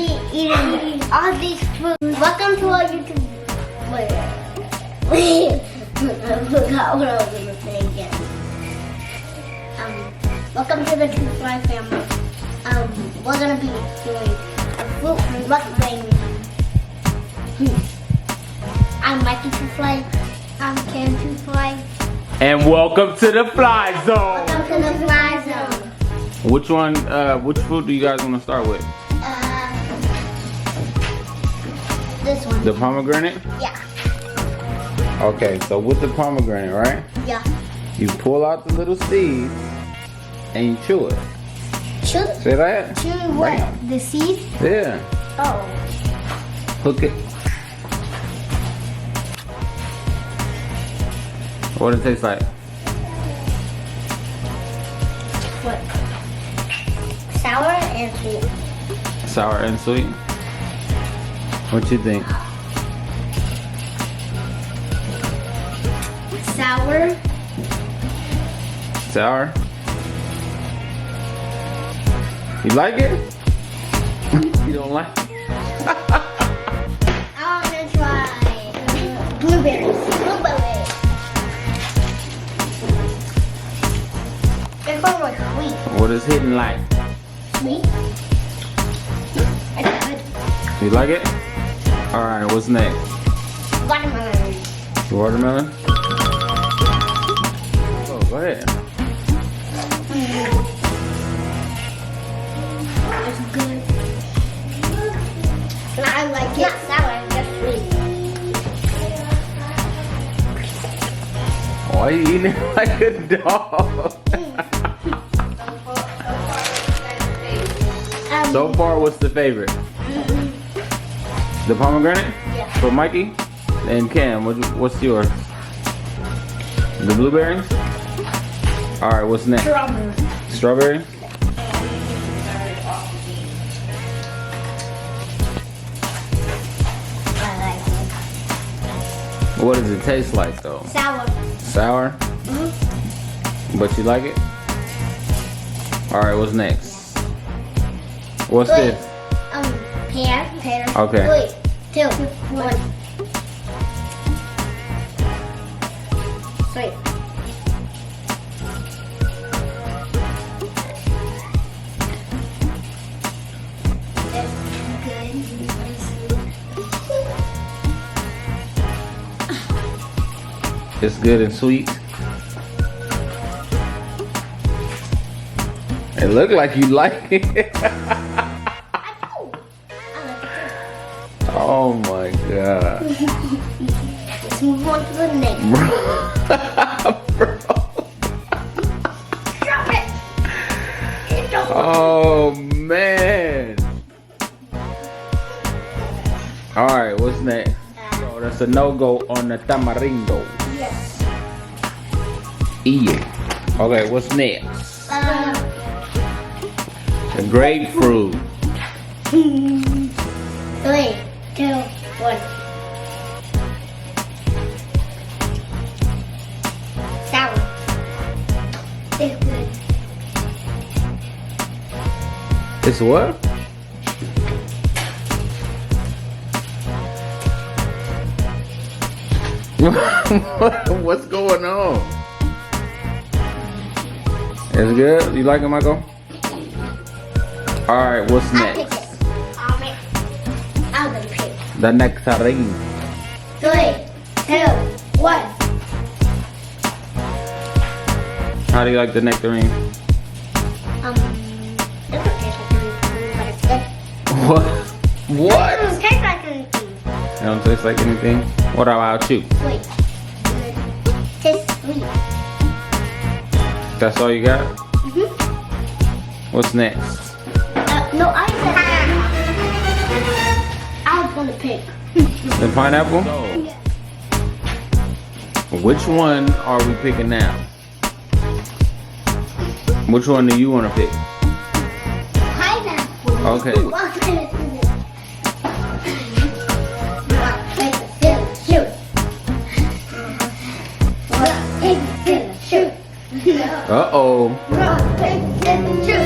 be eating all these fruits. Welcome to our YouTube. Wait. I forgot what I was gonna say again. Welcome to the 2Flyyy family. We're gonna be doing a fruit mukbang. I'm Mikey 2Flyyy. I'm Kam 2Flyyy. And welcome to the Fly Zone. Welcome to the Fly Zone. Which one? Which fruit do you guys want to start with? This one. The pomegranate? Yeah. Okay, so with the pomegranate, right? Yeah. You pull out the little seeds and you chew it. Chew? See that? Chew what? Bam. The seeds? Yeah. Oh. Hook it. What does it taste like? What? Sour and sweet. Sour and sweet? What you think? Sour. Sour? You like it? You don't like it? I want to try blueberries. Blueberries. They're called like sweet. What is hidden like? Sweet? It's good. You like it? Alright, what's next? Watermelon. Watermelon? Oh, go ahead. It's good. I like it. Not sour, just sweet. Why are you eating it like a dog? So far, what's the favorite? The pomegranate? Yeah. For Mikey? And Kam, what's yours? The blueberries? Alright, what's next? Strawberry. Strawberry? I like it. What does it taste like though? Sour. Sour? But you like it? Alright, what's next? What's Wait. this? Pear. Okay. Wait, 2, 1. Sweet. It's good and sweet. It looked like you like it. Oh my god. Let's move on to the next. Bro. Drop it. Oh man. Alright, what's next? So that's a no-go on the tamarindo. Yes. Yeah. Okay, what's next? The grapefruit. 3, 2, 1. Sour. It's good. It's what? What's going on? It's good? You like it, Michael? Alright, what's I'll pick next? it. I'm gonna pick. The Nectarine. 3, 2, 1. How do you like the Nectarine? It doesn't taste like anything, but it's good. What? It What? doesn't taste like anything. It don't taste like anything? What about you? Sweet. Tastes sweet. That's all you got? Mm-hmm. What's next? No, I was gonna pick. The pineapple? Which one are we picking now? Which one do you want to pick? Pineapple. Okay. What kind of food? Shoot. Shoot. Uh-oh. Rock, paper, scissors, shoot.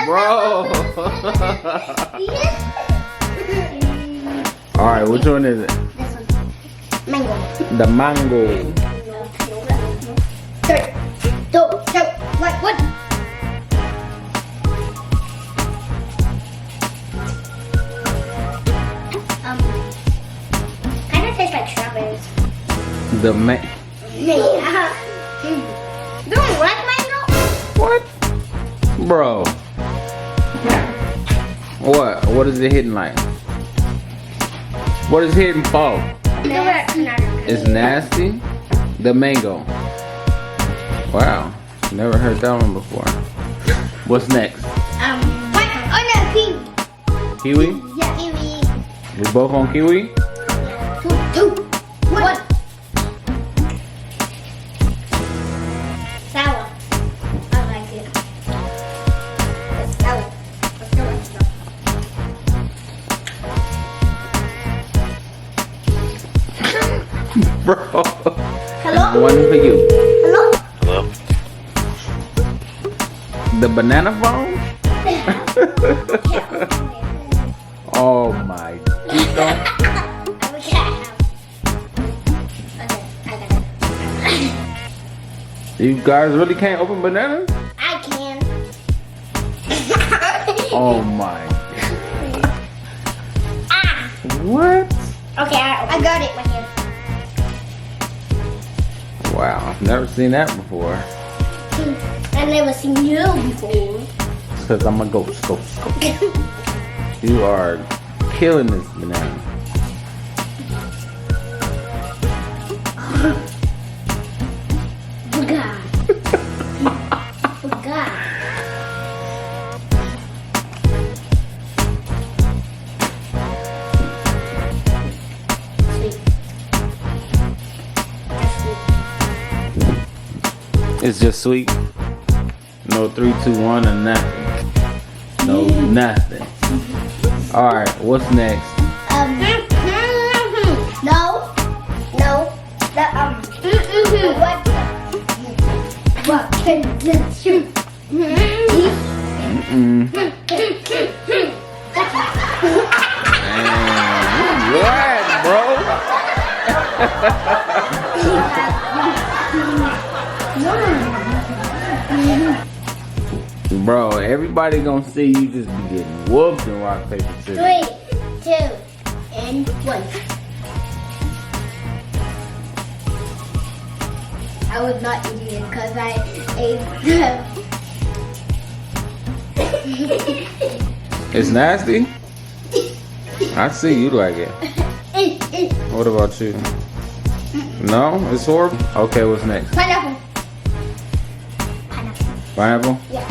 Bro. Alright, which one is it? This one. Mango. The mango. 3, 2, 1. What? Kind of tastes like strawberries. The Yeah. You don't like mango? What? Bro. What is it hitting like? What is hitting for? It's nasty. The mango. Wow. Never heard that one before. What's next? Kiwi. Kiwi? Yeah, kiwi. We both on kiwi? 2, 1. Sour. I like it. It's sour. Let's go. Bro. Hello? One for you. Hello? Hello? The banana phone? Oh my. Please don't. You guys really can't open bananas? I can. Oh my. Ah. What? Okay, I got it right here. Wow, I've never seen that before. I've never seen you before. Because I'm a ghost. You are killing this banana. Forgot. Sweet. That's sweet. It's just sweet. No 3, 2, 1 or nothing. No nothing. Alright, what's next? No. What can you shoot? What, bro? Bro, everybody gonna see you just be getting whooped in rock, paper, scissors. 3, 2, and 1. I was not eating it because I ate It's nasty. I see you like it. What about you? No? It's horrible? Okay, what's next? Pineapple. Pineapple? Yeah.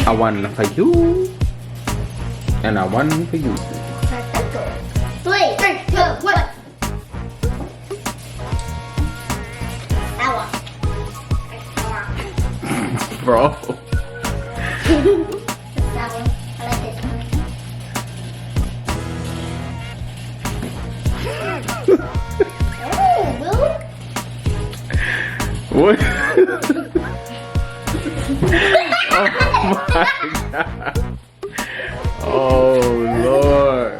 I want for you. And I want for you. 3, 2, 1. Sour. Bro. Sour. I like it. Oh, Will. What? Oh my god. Oh Lord.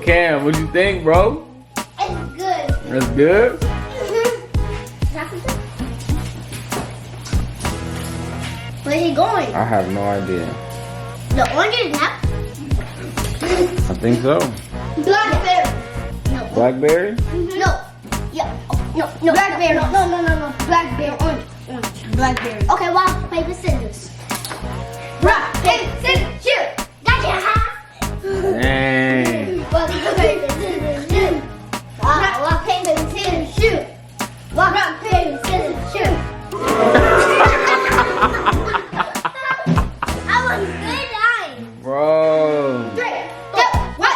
Cam, what you think, bro? It's good. That's good? Where is he going? I have no idea. The orange is not. I think so. Blackberry. No. Blackberry? No. Yeah. No. Blackberry. No. Blackberry. Orange. Blackberry. Okay. Rock, paper, scissors. Rock, paper, scissors, shoot. Gotcha. Dang. Rock, paper, scissors, shoot. Rock, paper, scissors, shoot. Rock, paper, scissors, shoot. I was good dying. Bro. 3, 2, 1.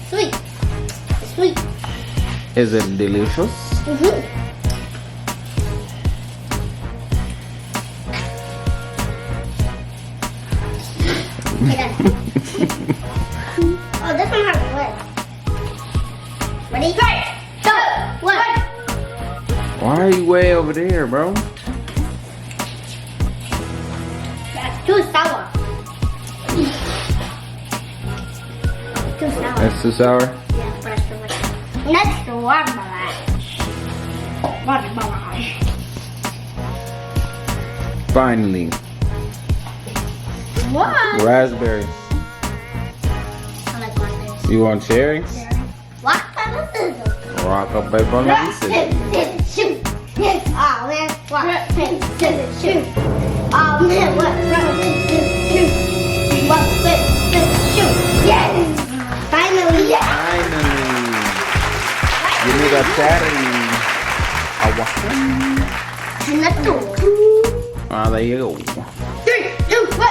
Sweet. Sweet. Is it delicious? Oh, this one has a lid. Ready? 3, 2, 1. Why are you way over there, bro? That's too sour. Too sour. That's too sour? Yeah, first of all. Next, the watermelon. Watermelon. Finally. What? Raspberry. I like raspberries. You want cherry? Rock, paper, scissors. Rock, paper, Rock, scissors. paper, scissors, shoot. Yes, oh man. Rock, paper, scissors, shoot. Oh man, what? Rock, paper, scissors, shoot. Rock, paper, scissors, shoot. Yes! Finally! Yes! Finally. Give me the cherry. And that's two. Ah, there you go. 3, 2, 1.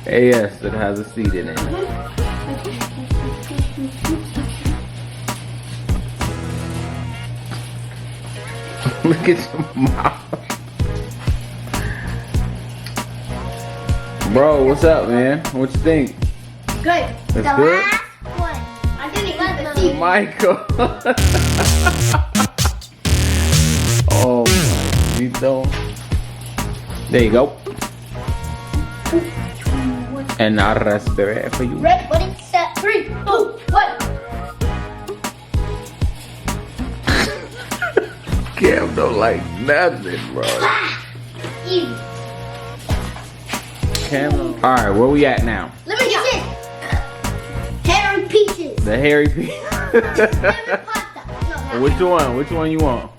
Yes, it has a seed in it. Look at your mouth. Bro, what's up, man? What you think? Good. It's the good? last one. I didn't eat the seed. Michael. Oh my, you don't. There you go. And a raspberry for you. Ready, ready, set, 3, 2, 1. Cam don't like nothing, bro. Easy. Cam. All right, where we at now? Let me get it. Hairy peaches. The hairy pea. Hairy pasta. No, not Which one? Which one you want?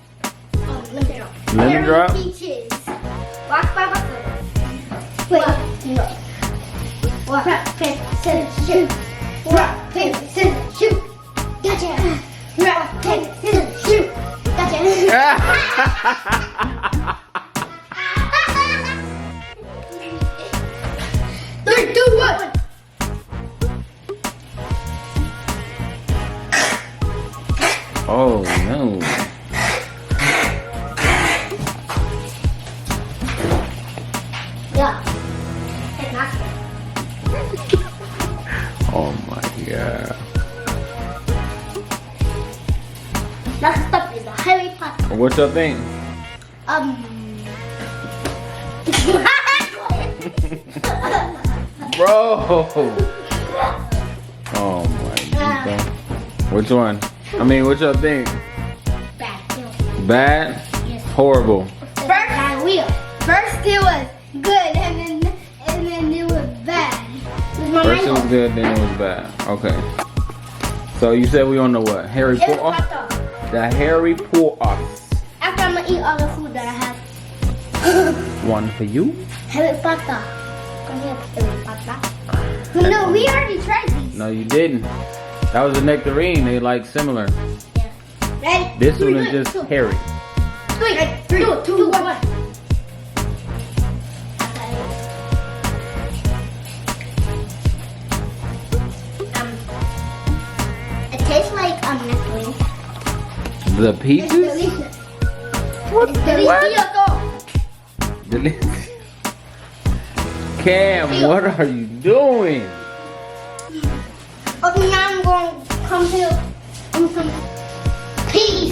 lemon drop. Lemon Hairy drop? peaches. Rock, paper, scissors. Wait, no. Rock, paper, scissors, shoot. Rock, paper, scissors, shoot. Gotcha. Rock, paper, scissors, shoot. Gotcha. 3, 2, 1. Oh no. Yeah. It's not good. Oh my god. Next up is a Harry Potter. What's your thing? Bro. Oh my god. Which one? I mean, what's your thing? Bad. Bad? Yes. Horrible. First it was good, and then it was bad. It was my First it was mango. good, then it was bad. Okay. So you said we on the what? Harry Harry Potter? Potter. The Harry Potter. After I'm gonna eat all the food that I have. One for you. Harry Potter. Come here, Harry Potter. No, we already tried these. No, you didn't. That was a nectarine. They like similar. Yeah. Ready? This Three, one is just two. Harry. 3, 2, 1. It tastes like nectarine. The It's peaches? delicious. What? It's delicioso. Delicious. Cam, what are you doing? Okay, now I'm going to come to some peas.